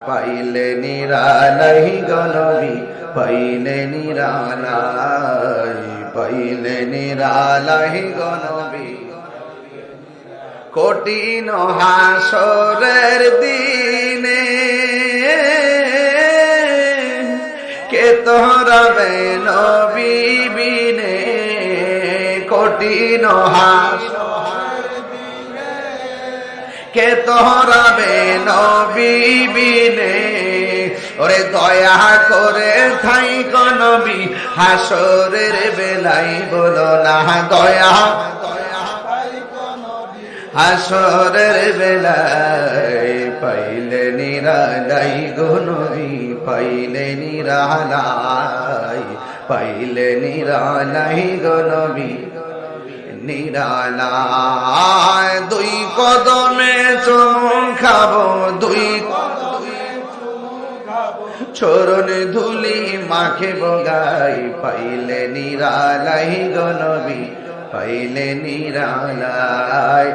পাইলে নিরালাই গনবী পাইলে নিরালাই পাইলে নিরালাই গনবী কঠিন হাসরের দিনে কে তোরাবে নবী বিনে কঠিন কে তোরাবে নবী বিনে ওরে দয়া করে থাইক নবী হাসরের বেলায় বলো না দয়া হাসরের বেলায় পাইলে নিরালাই গো নবী পাইলে নিরালাই পাইলে নিরালাই গো নবী নিরালায় দুই কদমে চুমু খাবো দুই চরণ ধুলি মাখে বগাই পাইলে নিরালাই গো নবী পাইলে নিরালাই।